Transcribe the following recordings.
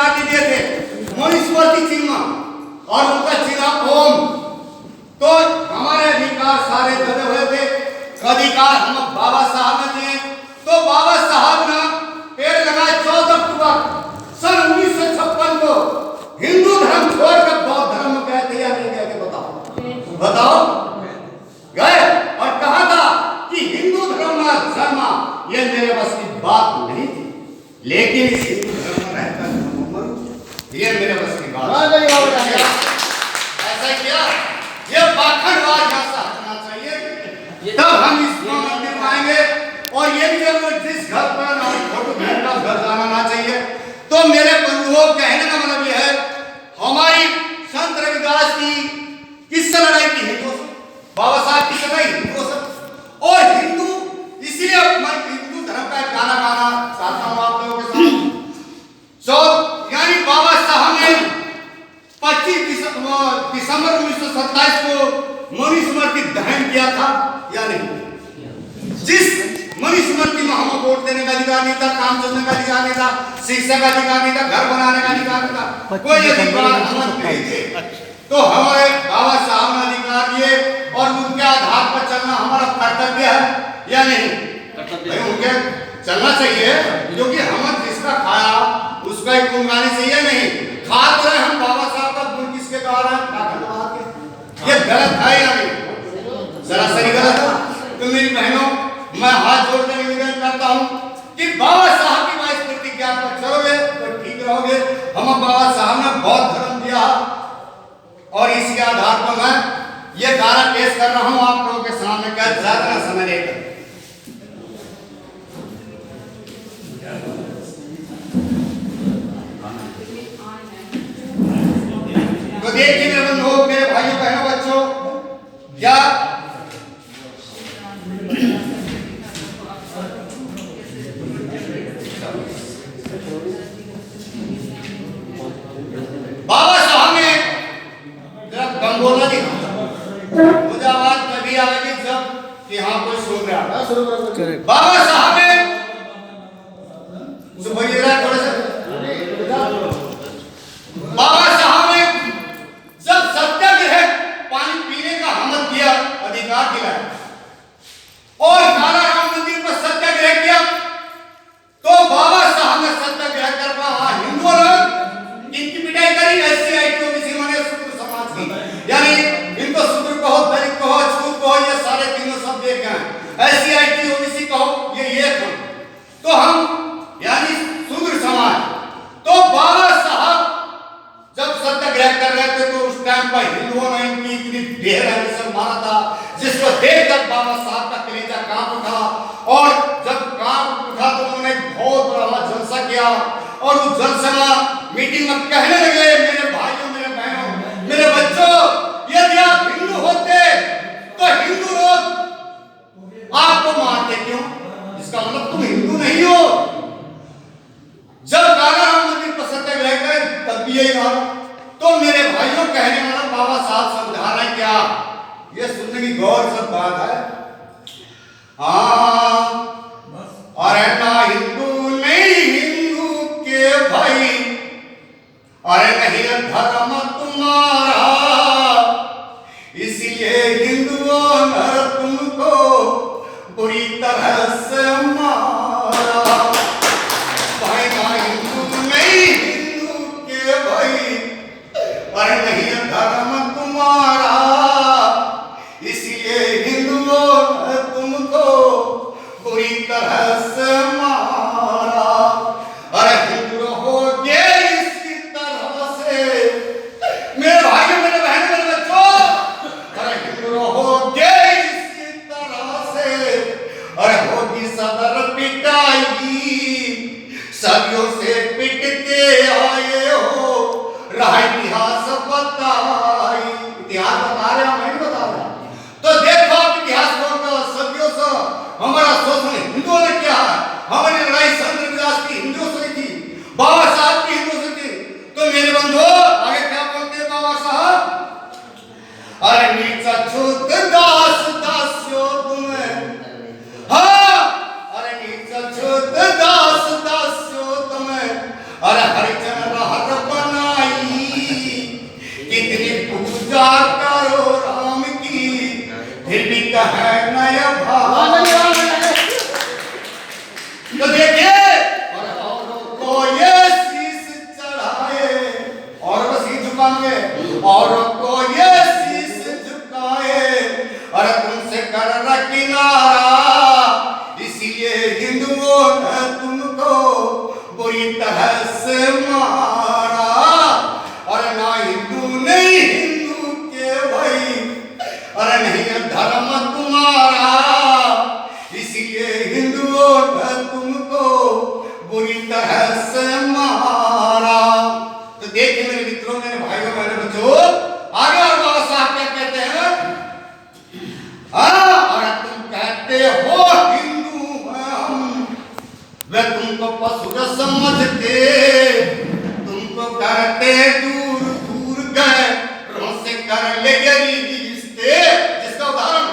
अधिकार दिए थे मनुस्मृति चिन्ह और उनका चिन्ह ओम। तो हमारे अधिकार सारे दबे हुए थे, अधिकार हम बाबा साहब ने दिए। तो बाबा साहब ने पेड़ लगाए 14 अक्टूबर सन 1956 को। हिंदू धर्म छोड़कर बौद्ध धर्म में गए थे या नहीं गए थे? बताओ बताओ। गए और कहा था कि हिंदू धर्म में जन्म ये मेरे बस की बात नहीं थी, लेकिन इस हिंदू धर्म में रहकर ये मेरे बस की बात नहीं। ऐसा किया, ये पाखंडवाद ऐसा हटना चाहिए, तब हम इसको मंदिर पाएंगे। और ये भी जरूर जिस घर पर हमारी फोटो बहन का घर जाना ना चाहिए। तो मेरे बंधुओं, कहने का मतलब यह है, हमारी संत रविदास की किससे लड़ाई की? हिंदुओं से। बाबा साहब की लड़ाई हिंदुओं से। और हिंदू, इसलिए मैं हिंदू धर्म का गाना गाना चाहता हूं आप लोगों के सामने। यानी बाबा साहब ने 25 दिसंबर 1927 को मनुस्मृति दहन किया था या नहीं? जिस मनुस्मृति में हमें वोट देने का अधिकार नहीं था, काम चलने का अधिकार नहीं था, शिक्षा का अधिकार नहीं था, घर बनाने का अधिकार नहीं था, कोई अधिकार हमें नहीं थे। तो हमारे बाबा साहब ने अधिकार दिए और उनके आधार पर चलना हमारा कर्तव्य है या नहीं? भाई उनके चलना चाहिए, क्योंकि हम जिसका खाया उसका ही गुण गाने चाहिए। नहीं खा तो रहे हम बाबा साहब का गुण किसके गा रहे हैं? ये गलत है या नहीं? सरासरी गलत है। तो मेरी बहनों, मैं हाथ जोड़कर निवेदन करता हूं कि बाबा साहब की वाइस प्रतिज्ञा पर चलोगे तो ठीक रहोगे। हम बाबा साहब ने बौद्ध धर्म दिया और इसके आधार पर मैं ये गाना पेश कर रहा हूं आप लोगों के सामने। क्या ज्यादा समय लेकर तो देखिए मेरे बंधुओं, मेरे भाइयों बहनों बच्चों, क्या बाबा साहब ने जरा कम बोलना नहीं, मुझे आवाज तभी आएगी जब कि हाँ कोई सुन रहा है। बाबा साहब ने थोड़ा सा बाबा साहब ने जब सत्याग्रह पानी पीने का हमें दिया, अधिकार दिलाया और काला राम मंदिर पर सत्याग्रह किया, तो बाबा साहब ने सत्याग्रह कर रहा हिंदुओं ने इनकी पिटाई करी। ऐसी आई तो किसी माने शूद्र समाज की, यानी इनको शूद्र कहो, दलित कहो, छूत कहो, ये सारे तीनों सब देख गए। ऐसी आई थी ओबीसी कहो, ये एक तो हम यानी शूद्र समाज। तो बाबा साहब जब सत्याग्रह कर रहे थे तो उस टाइम पर हिंदुओं ने इनकी इतनी बेरहमी से मारा था, जिसको देखकर बाबा साहब का कलेजा कांप उठा। और जब कांप उठा तो उन्होंने बहुत बड़ा जलसा किया और उस जलसे में मीटिंग में कहने लगे, मेरे भाइयों, मेरे बहनों, मेरे बच्चों, यदि आप हिंदू होते तो हिंदू लोग आपको मारते क्यों? इसका मतलब तुम हिंदू नहीं हो। जब काला राम मंदिर पर सत्याग्रह करे तब भी यही हाल। तो मेरे भाइयों, कहने वाला बाबा साहब समझा रहे क्या? ये सुनने की गौर सब बात है। हाँ, अरे ना हिंदू नहीं हिंदू के भाई, अरे नहीं धर्म तुम्हारा, इसलिए हिंदुओं ने तुमको बुरी तरह से मारा। भाई ना हिंदू नहीं हिंदू के भाई, अरे नहीं धर्म तुम्हारा, इसलिए हिंदुओं ने तुमको बुरी तरह से मारा। अरे हिंदू रहोगे इसी तरह से, मेरे भाइयों, मेरे बहनों, मेरे बच्चों, अरे हिंदू रहोगे इसी तरह से। अरे होगी सदर पिटाई, सदियों से पिटते आए हो, रहा इतिहास बताई। इतिहास बता रहे हैं, मैं नहीं बता रहा। तो देखो आप इतिहास बोलकर सदियों से हमारा शोषण हिंदुओं ने किया है। हमारी लड़ाई संत रविदास की हिंदुओं से थी, बाबा साहब की हिंदुओं से थी। तो मेरे बंधुओं, आगे क्या बोलते हैं बाबा साहब? अरे नीचा छूत दास दास्यो तुम्हें, हाँ, अरे नीचा छूत दास दास्यो तुम्हें, अरे हरिजन रहा फिर भी कहे नय भाई। तो देखिए औरों को ये शीश चढ़ाए और वो शीश झुकाएंगे, औरों को ये शीश झुकाए और तुमसे कर रहा किनारा, इसलिए हिंदुओं ने तुमको बुरी तरह से मारा। और ना हिंदू नहीं हिंदू के भाई, अरे नहीं धर्म तुम्हारा, इसलिए हिंदुओं ने तुमको बुरी तरह से मारा। तो देखिए मेरे मित्रों, मेरे भाइयों, मेरे बच्चों, आगे और बाबा साहब क्या कहते हैं? और तुम कहते हो हिंदू हैं हम, वे तुमको पशु समझते, तुमको करते दूर दूर गए से कर ले रिश्ते। जिसका उदाहरण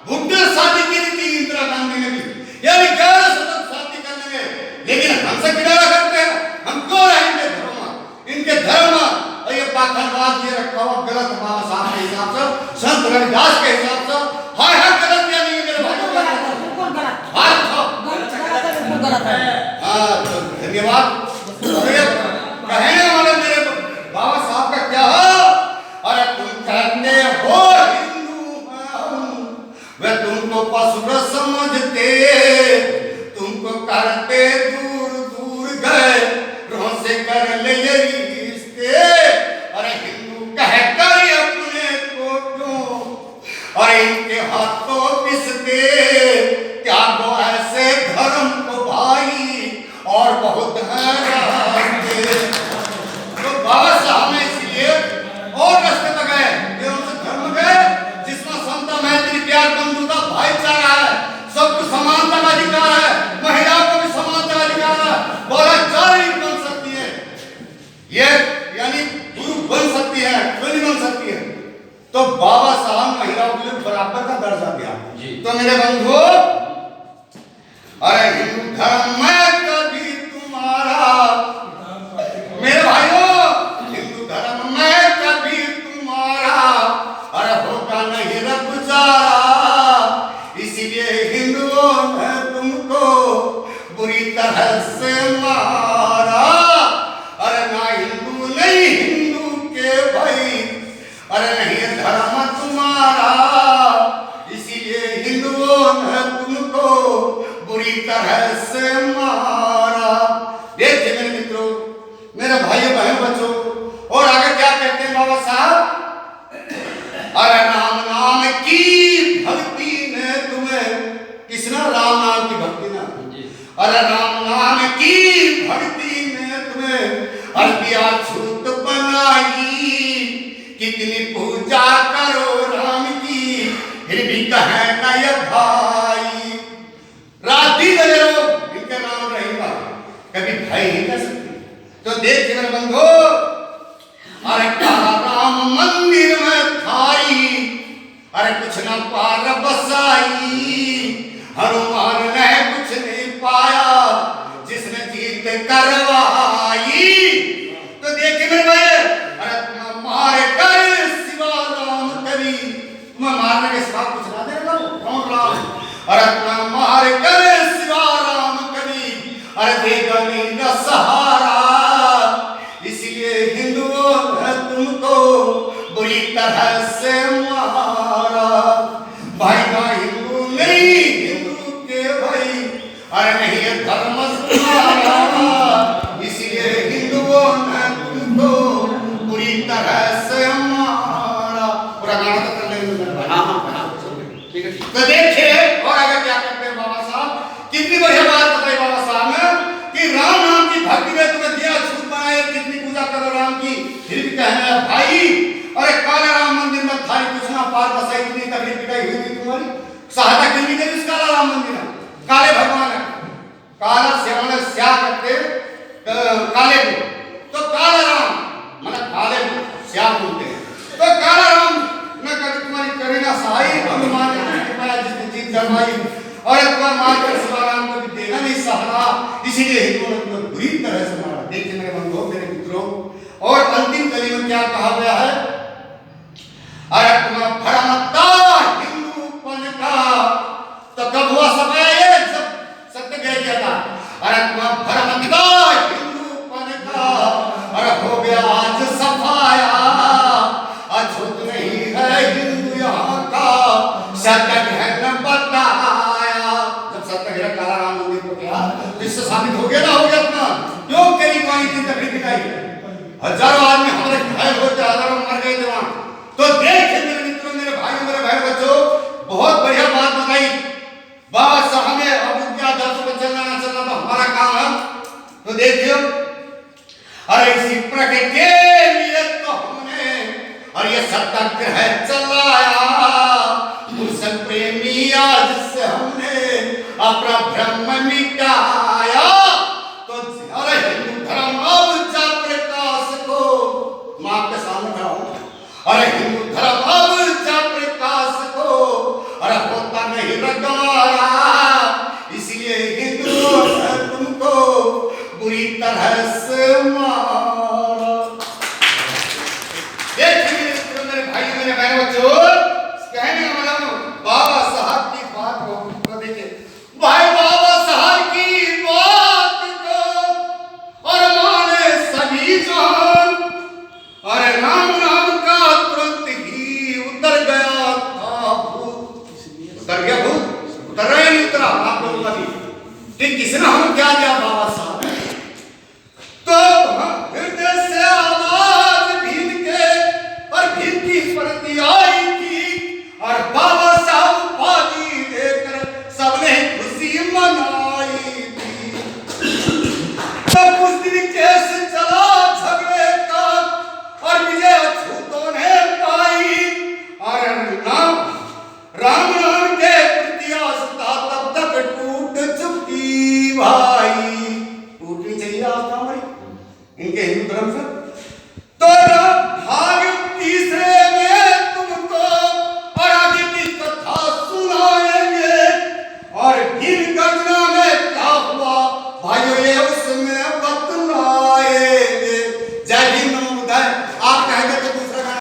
भुट्टो शादी की थी इंदिरा गांधी ने भी, यानी 11 शतक शादी करने में, लेकिन हमसे किनारा करते हैं। हम क्यों रहेंगे धर्म, इनके धर्म और ये पाखंडवाद ये रखा हुआ गलत बाबा साहब के हिसाब से, संत रविदास के हिसाब से। हाय हाय गलत या नहीं है मेरे भाई? बिल्कुल गलत। हाँ तो धन्यवाद। कहने वाले मेरे बाबा साहब का क्या है? अरे तुम कहते हो हिंदू हम, वे तुमको पशु समझते, तुमको करते दूर दूर गए से कर ले रिश्ते। अरे हिंदू कहकर अपने को क्यों और इनके हाथों पिसते, क्या वो ऐसे धर्म को भाई और बहुत है रास्ते। तो बाबा साहब ने इसलिए और रास्ते पर गए, ये उनसे धर्म गए जिसमें समता मैत्री प्यार बंधुता भाईचारा है, सबको समानता का अधिकार है, महिलाओं को भी समानता का अधिकार है, बोलाचाली बन सकती है, ये यानी गुरु बन सकती है, क्यों नहीं बन सकती है? तो बाबा साहब महिलाओं के लिए बराबर का दर्जा दिया। तो मेरे बंधु, अरे हिंदू धर्म में कभी तुम्हारा, मेरे भाइयों, हिंदू धर्म में कभी तुम्हारा अरे होगा नहीं रब गुजारा, इसीलिए हिंदुओं ने तुमको बुरी तरह से मारा। अरे ना हिंदू नहीं हिंदू के भाई, अरे नहीं धर्म तुम्हारा, इसीलिए हिंदुओं ने तुमको बुरी तरह से मारा। देखिए मेरे मित्रों, मेरे भाइयों बहन बच्चों, और आगे क्या कहते हैं बाबा साहब? अरे राम नाम की भक्ति ने तुम्हें, किसने राम नाम की भक्ति ना? अरे राम नाम की भक्ति ने तुम्हें अरबिया छूत बनाई, कितनी पूजा करो राम की फिर भी कहे ना ये भाई। रात दिन लगे रहो इनके नाम रहेगा, कभी भाई नहीं कर सकते। तो देखिए मेरे बंधु, अरे काला राम मंदिर में थाई, अरे कुछ न पार बसाई, हनुमान ने कुछ नहीं पाया जिसने जीत करवाई। तो देखिए मेरे भाई, अरे तुम मारे कर सिवा राम करी, तुम्हें मारने के सिवा कुछ ना देगा कौन राम? अरे तुम मारे कर सिवा राम करी, अरे देगा नहीं न सहारा, इसलिए हिंदुओं ने तुमको बुरी तरह से मारा। भाई ना हिंदू नहीं हिंदू के भाई, अरे नहीं ये धर्म तुम्हारा, इसलिए हिंदुओं ने तुमको बुरी तरह से मारा। पूरा गाना तो कर लेंगे। ठीक है। तो देखिए और आगे क्या कहते हैं बाबा साहब, कितनी बढ़िया बात बताई बाबा साहब ने कि राम नाम की भक्ति में तुम्हें दिया छूट बनाए, कितनी पूजा करो राम की फिर भी कहना भाई। अरे काले राम मंदिर में थारी कुछ ना पार बसाई, इतनी तकलीफ पिटाई हुई थी तुम्हारी, सहायता क्यों नहीं करी उस काला राम मंदिर में? काले भगवान है, काला श्याम स्या करते काले को, तो काला राम मतलब काले को श्याम बोलते हैं। तो काला राम ने कभी तुम्हारी करीना सहाय, हनुमान ने कृपया जिसने जीत जमाई, और तुम्हारा मारकर शिवा राम को भी देना नहीं सहारा, इसीलिए हिंदुओं ने तुम्हें बुरी तरह से मारा। देखिए मेरे बंधुओं मेरे मित्रों, और अंतिम कली में क्या कहा गया है? अरे तुम्हें भरमता हिंदू सत्याग्रह न बताया। जब सत्याग्रह करा राम मंदिर को क्या इससे साबित हो गया ना, हो गया अपना क्यों करी पानी की तकलीफ दिखाई। हजारों आदमी हमारे घायल होते, हजारों मर गए थे वहां। तो देख मेरे मित्रों, मेरे भाइयों, मेरे बहन बच्चों, बहुत बढ़िया बात बताई बाबा साहब ने। अब उनके आदर्श पर चलना ना चलना तो हमारा काम है। तो देखियो, अरे इसी प्रकृति के लिए तो हमने और ये सत्याग्रह चलाया। मुर्शद प्रेमी आज से हमने अपना भ्रम मिटाया। तो अरे हिंदू धर्म अब जा प्रकाश को, मैं आपके सामने खड़ा हूं। अरे हिंदू धर्म अब जा प्रकाश को, अरे होता नहीं रगवारा। इसलिए हिंदुओं ने तुमको बुरी तरह से मारा। देखिए मेरे भाई, मेरे बहन बच्चों, कहने का मतलब बाबा साहब की बात को देखिए भाई, बाबा साहब की बात को और माने सभी जान। अरे राम नाम का तुरंत ही उतर गया था भूत। उतर गया भूत, उतर रहा है नहीं उतरा आप लोगों का भी। ठीक किसने हम क्या दिया बाबा साहब ने, तो हृदय से आवाज भीड़ के और भीड़ की परती आई थी। और बाबा साहब बाजी देकर सबने खुशी मनाई थी। तो कुछ दिन केस चला झगड़े का और विजय अछूतों ने पाई। और राम नाम के प्रति आस्था तब तक टूट चुकी भाई। टूटनी चाहिए आस्था हमारी इनके हिंदू धर्म से।